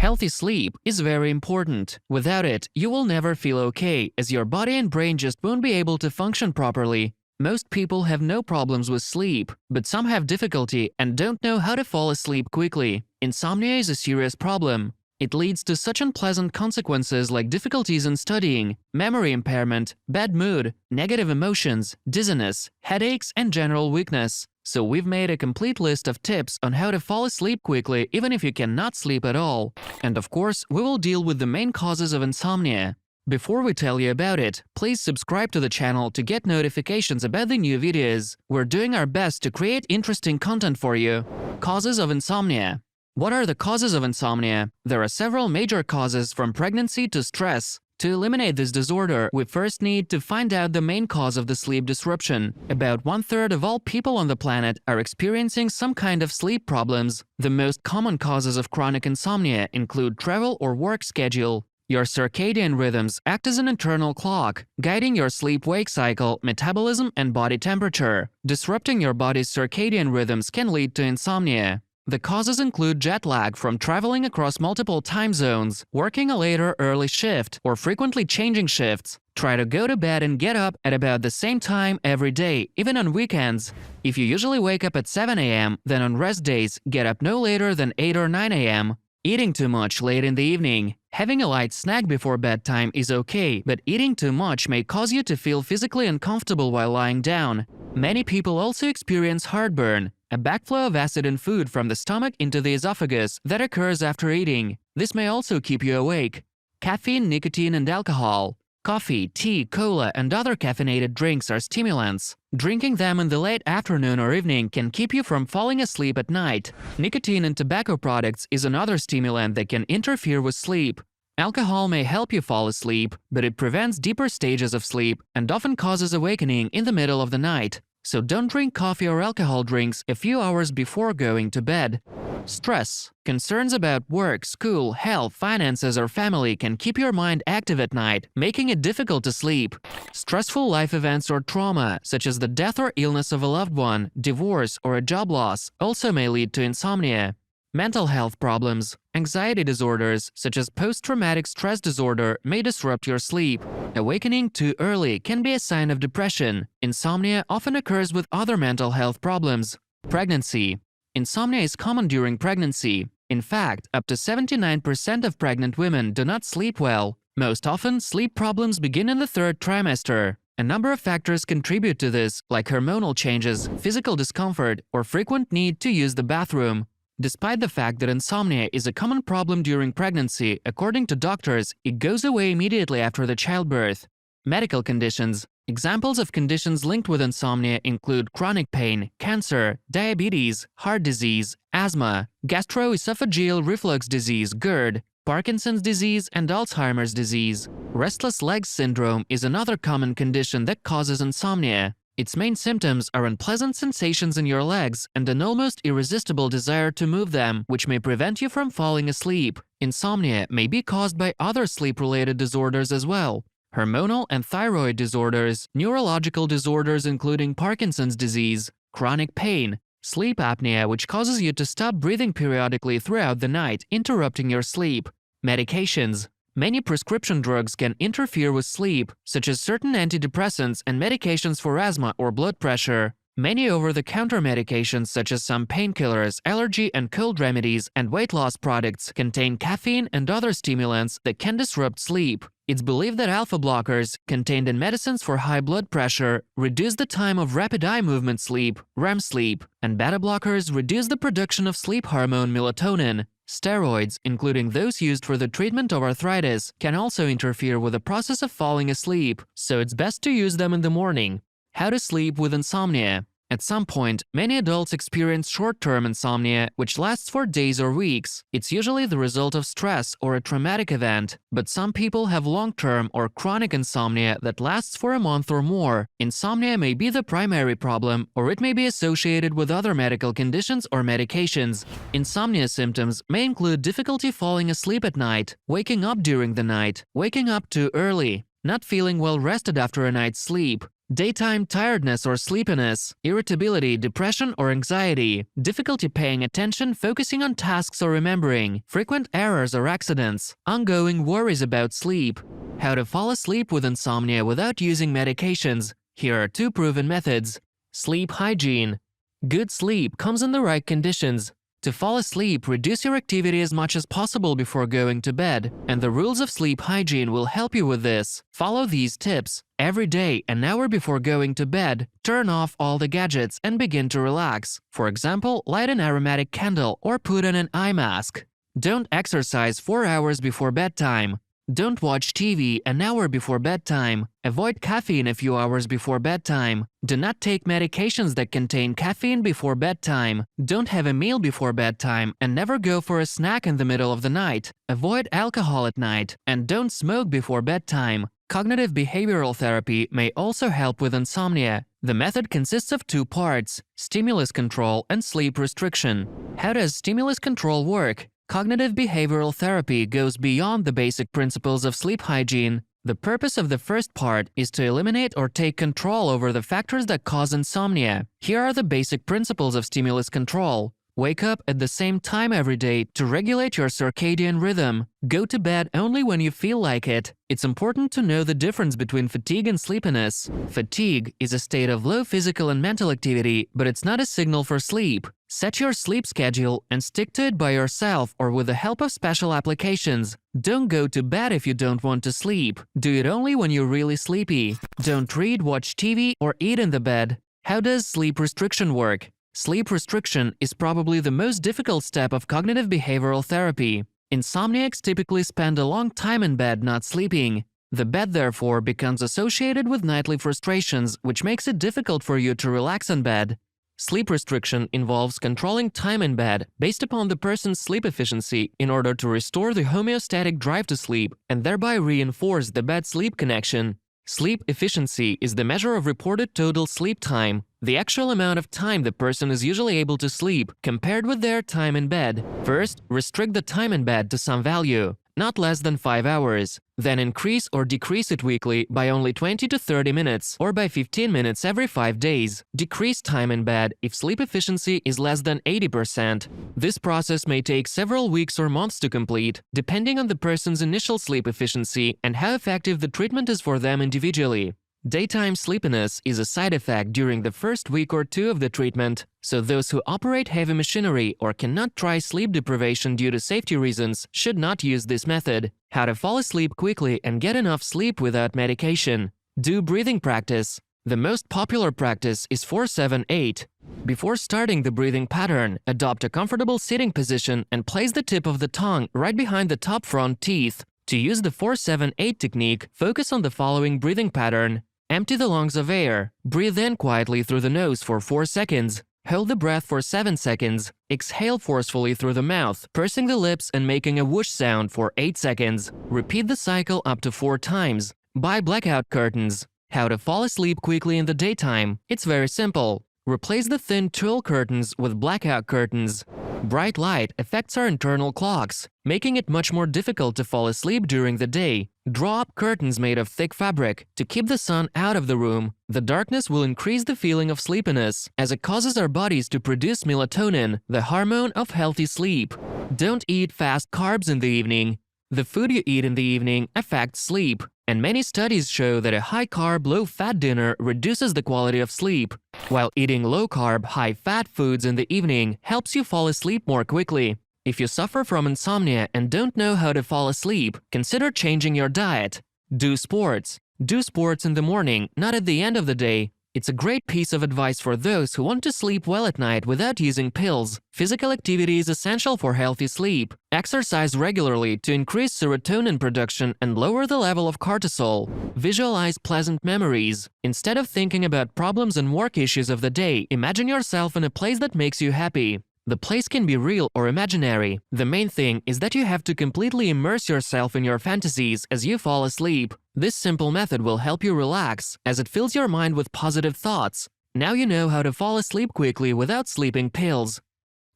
Healthy sleep is very important. Without it, you will never feel okay, as your body and brain just won't be able to function properly. Most people have no problems with sleep, but some have difficulty and don't know how to fall asleep quickly. Insomnia is a serious problem. It leads to such unpleasant consequences like difficulties in studying, memory impairment, bad mood, negative emotions, dizziness, headaches, and general weakness. So we've made a complete list of tips on how to fall asleep quickly even if you cannot sleep at all. And of course, we will deal with the main causes of insomnia. Before we tell you about it, please subscribe to the channel to get notifications about the new videos. We're doing our best to create interesting content for you. Causes of insomnia. What are the causes of insomnia? There are several major causes, from pregnancy to stress. To eliminate this disorder, we first need to find out the main cause of the sleep disruption. About 1/3 of all people on the planet are experiencing some kind of sleep problems. The most common causes of chronic insomnia include travel or work schedule. Your circadian rhythms act as an internal clock, guiding your sleep-wake cycle, metabolism, and body temperature. Disrupting your body's circadian rhythms can lead to insomnia. The causes include jet lag from traveling across multiple time zones, working a late or early shift, or frequently changing shifts. Try to go to bed and get up at about the same time every day, even on weekends. If you usually wake up at 7 a.m., then on rest days, get up no later than 8 or 9 a.m. Eating too much late in the evening. Having a light snack before bedtime is okay, but eating too much may cause you to feel physically uncomfortable while lying down. Many people also experience heartburn, a backflow of acid and food from the stomach into the esophagus that occurs after eating. This may also keep you awake. Caffeine, nicotine, and alcohol. Coffee, tea, cola, and other caffeinated drinks are stimulants. Drinking them in the late afternoon or evening can keep you from falling asleep at night. Nicotine in tobacco products is another stimulant that can interfere with sleep. Alcohol may help you fall asleep, but it prevents deeper stages of sleep and often causes awakening in the middle of the night. So don't drink coffee or alcohol drinks a few hours before going to bed. Stress. Concerns about work, school, health, finances, or family can keep your mind active at night, making it difficult to sleep. Stressful life events or trauma, such as the death or illness of a loved one, divorce, or a job loss, also may lead to insomnia. Mental health problems. Anxiety disorders, such as post-traumatic stress disorder, may disrupt your sleep. Awakening too early can be a sign of depression. Insomnia often occurs with other mental health problems. Pregnancy. Insomnia is common during pregnancy. In fact, up to 79% of pregnant women do not sleep well. Most often, sleep problems begin in the third trimester. A number of factors contribute to this, like hormonal changes, physical discomfort, or frequent need to use the bathroom. Despite the fact that insomnia is a common problem during pregnancy, according to doctors, it goes away immediately after the childbirth. Medical conditions. Examples of conditions linked with insomnia include chronic pain, cancer, diabetes, heart disease, asthma, gastroesophageal reflux disease (GERD), Parkinson's disease, and Alzheimer's disease. Restless legs syndrome is another common condition that causes insomnia. Its main symptoms are unpleasant sensations in your legs and an almost irresistible desire to move them, which may prevent you from falling asleep. Insomnia may be caused by other sleep-related disorders as well. Hormonal and thyroid disorders, neurological disorders including Parkinson's disease, chronic pain, sleep apnea, which causes you to stop breathing periodically throughout the night, interrupting your sleep. Medications. Many prescription drugs can interfere with sleep, such as certain antidepressants and medications for asthma or blood pressure. Many over-the-counter medications, such as some painkillers, allergy and cold remedies, and weight loss products, contain caffeine and other stimulants that can disrupt sleep. It's believed that alpha blockers, contained in medicines for high blood pressure, reduce the time of rapid eye movement sleep, REM sleep, and beta blockers reduce the production of sleep hormone melatonin. Steroids, including those used for the treatment of arthritis, can also interfere with the process of falling asleep, so it's best to use them in the morning. How to sleep with insomnia. At some point, many adults experience short-term insomnia, which lasts for days or weeks. It's usually the result of stress or a traumatic event, but some people have long-term or chronic insomnia that lasts for a month or more. Insomnia may be the primary problem, or it may be associated with other medical conditions or medications. Insomnia symptoms may include difficulty falling asleep at night, waking up during the night, waking up too early, not feeling well rested after a night's sleep, Daytime tiredness or sleepiness, irritability, depression or anxiety, difficulty paying attention, focusing on tasks or remembering, frequent errors or accidents, ongoing worries about sleep. How to fall asleep with insomnia without using medications. Here are 2 proven methods. Sleep hygiene. Good sleep comes in the right conditions. To fall asleep, reduce your activity as much as possible before going to bed, and the rules of sleep hygiene will help you with this. Follow these tips. Every day, an hour before going to bed, turn off all the gadgets and begin to relax. For example, light an aromatic candle or put on an eye mask. Don't exercise 4 hours before bedtime. Don't watch TV an hour before bedtime. Avoid caffeine a few hours before bedtime. Do not take medications that contain caffeine before bedtime. Don't have a meal before bedtime and never go for a snack in the middle of the night. Avoid alcohol at night and don't smoke before bedtime. Cognitive behavioral therapy may also help with insomnia. The method consists of 2 parts: stimulus control and sleep restriction. How does stimulus control work? Cognitive behavioral therapy goes beyond the basic principles of sleep hygiene. The purpose of the first part is to eliminate or take control over the factors that cause insomnia. Here are the basic principles of stimulus control. Wake up at the same time every day to regulate your circadian rhythm. Go to bed only when you feel like it. It's important to know the difference between fatigue and sleepiness. Fatigue is a state of low physical and mental activity, but it's not a signal for sleep. Set your sleep schedule and stick to it by yourself or with the help of special applications. Don't go to bed if you don't want to sleep. Do it only when you're really sleepy. Don't read, watch TV, or eat in the bed. How does sleep restriction work? Sleep restriction is probably the most difficult step of cognitive behavioral therapy. Insomniacs typically spend a long time in bed not sleeping. The bed, therefore, becomes associated with nightly frustrations, which makes it difficult for you to relax in bed. Sleep restriction involves controlling time in bed based upon the person's sleep efficiency in order to restore the homeostatic drive to sleep and thereby reinforce the bed-sleep connection. Sleep efficiency is the measure of reported total sleep time, the actual amount of time the person is usually able to sleep compared with their time in bed. First, restrict the time in bed to some value, not less than 5 hours. Then increase or decrease it weekly by only 20 to 30 minutes or by 15 minutes every 5 days. Decrease time in bed if sleep efficiency is less than 80%. This process may take several weeks or months to complete, depending on the person's initial sleep efficiency and how effective the treatment is for them individually. Daytime sleepiness is a side effect during the first week or 2 of the treatment, so those who operate heavy machinery or cannot try sleep deprivation due to safety reasons should not use this method. How to fall asleep quickly and get enough sleep without medication. Do breathing practice. The most popular practice is 4-7-8. Before starting the breathing pattern, adopt a comfortable sitting position and place the tip of the tongue right behind the top front teeth. To use the 4-7-8 technique, focus on the following breathing pattern. Empty the lungs of air. Breathe in quietly through the nose for 4 seconds. Hold the breath for 7 seconds. Exhale forcefully through the mouth, pursing the lips and making a whoosh sound for 8 seconds. Repeat the cycle up to 4 times. Buy blackout curtains. How to fall asleep quickly in the daytime? It's very simple. Replace the thin tulle curtains with blackout curtains. Bright light affects our internal clocks, making it much more difficult to fall asleep during the day. Draw up curtains made of thick fabric to keep the sun out of the room. The darkness will increase the feeling of sleepiness, as it causes our bodies to produce melatonin, the hormone of healthy sleep. Don't eat fast carbs in the evening. The food you eat in the evening affects sleep, and many studies show that a high-carb, low-fat dinner reduces the quality of sleep, while eating low-carb, high-fat foods in the evening helps you fall asleep more quickly. If you suffer from insomnia and don't know how to fall asleep, consider changing your diet. Do sports. Do sports in the morning, not at the end of the day. It's a great piece of advice for those who want to sleep well at night without using pills. Physical activity is essential for healthy sleep. Exercise regularly to increase serotonin production and lower the level of cortisol. Visualize pleasant memories. Instead of thinking about problems and work issues of the day, imagine yourself in a place that makes you happy. The place can be real or imaginary. The main thing is that you have to completely immerse yourself in your fantasies as you fall asleep. This simple method will help you relax, as it fills your mind with positive thoughts. Now you know how to fall asleep quickly without sleeping pills.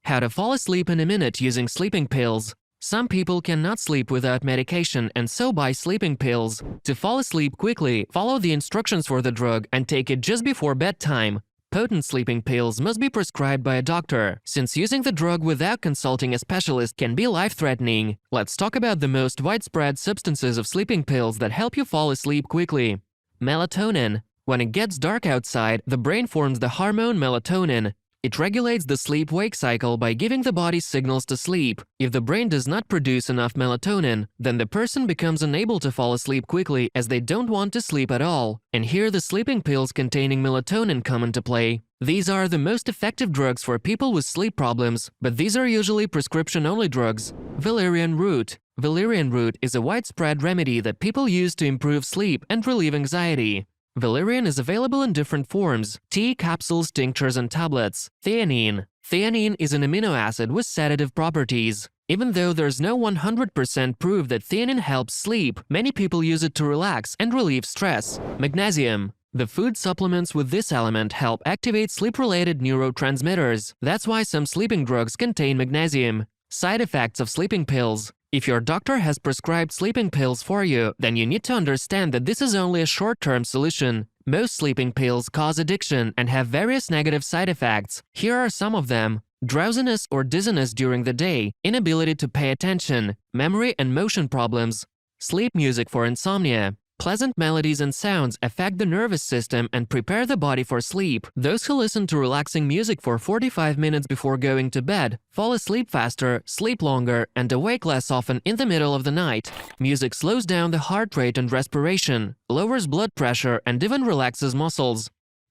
How to fall asleep in a minute using sleeping pills. Some people cannot sleep without medication and so buy sleeping pills. To fall asleep quickly, follow the instructions for the drug and take it just before bedtime. Potent sleeping pills must be prescribed by a doctor, since using the drug without consulting a specialist can be life-threatening. Let's talk about the most widespread substances of sleeping pills that help you fall asleep quickly. Melatonin. When it gets dark outside, the brain forms the hormone melatonin. It regulates the sleep-wake cycle by giving the body signals to sleep. If the brain does not produce enough melatonin, then the person becomes unable to fall asleep quickly as they don't want to sleep at all. And here the sleeping pills containing melatonin come into play. These are the most effective drugs for people with sleep problems, but these are usually prescription-only drugs. Valerian root. Valerian root is a widespread remedy that people use to improve sleep and relieve anxiety. Valerian is available in different forms: tea, capsules, tinctures, and tablets. Theanine. Theanine is an amino acid with sedative properties. Even though there's no 100% proof that theanine helps sleep, many people use it to relax and relieve stress. Magnesium. The food supplements with this element help activate sleep-related neurotransmitters. That's why some sleeping drugs contain magnesium. Side effects of sleeping pills. If your doctor has prescribed sleeping pills for you, then you need to understand that this is only a short-term solution. Most sleeping pills cause addiction and have various negative side effects. Here are some of them: drowsiness or dizziness during the day, inability to pay attention, memory and motion problems, sleep music for insomnia. Pleasant melodies and sounds affect the nervous system and prepare the body for sleep. Those who listen to relaxing music for 45 minutes before going to bed fall asleep faster, sleep longer, and awake less often in the middle of the night. Music slows down the heart rate and respiration, lowers blood pressure, and even relaxes muscles.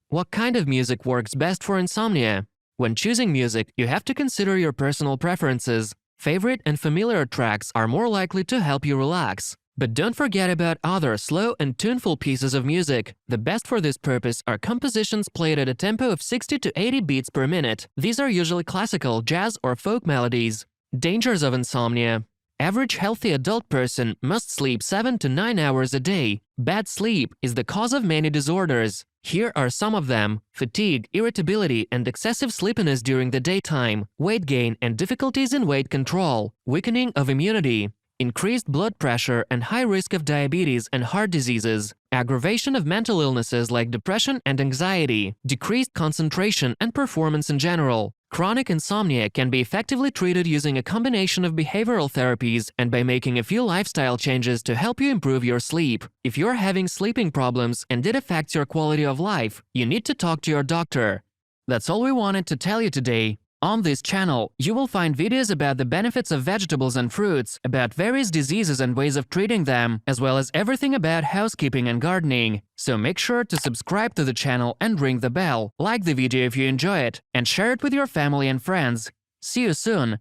What kind of music works best for insomnia? When choosing music, you have to consider your personal preferences. Favorite and familiar tracks are more likely to help you relax. But don't forget about other slow and tuneful pieces of music. The best for this purpose are compositions played at a tempo of 60 to 80 beats per minute. These are usually classical, jazz, or folk melodies. Dangers of insomnia. Average healthy adult person must sleep 7 to 9 hours a day. Bad sleep is the cause of many disorders. Here are some of them: fatigue, irritability, and excessive sleepiness during the daytime, weight gain and difficulties in weight control, weakening of immunity, increased blood pressure and high risk of diabetes and heart diseases, aggravation of mental illnesses like depression and anxiety, decreased concentration and performance in general. Chronic insomnia can be effectively treated using a combination of behavioral therapies and by making a few lifestyle changes to help you improve your sleep. If you're having sleeping problems and it affects your quality of life, you need to talk to your doctor. That's all we wanted to tell you today. On this channel, you will find videos about the benefits of vegetables and fruits, about various diseases and ways of treating them, as well as everything about housekeeping and gardening. So make sure to subscribe to the channel and ring the bell, like the video if you enjoy it, and share it with your family and friends. See you soon!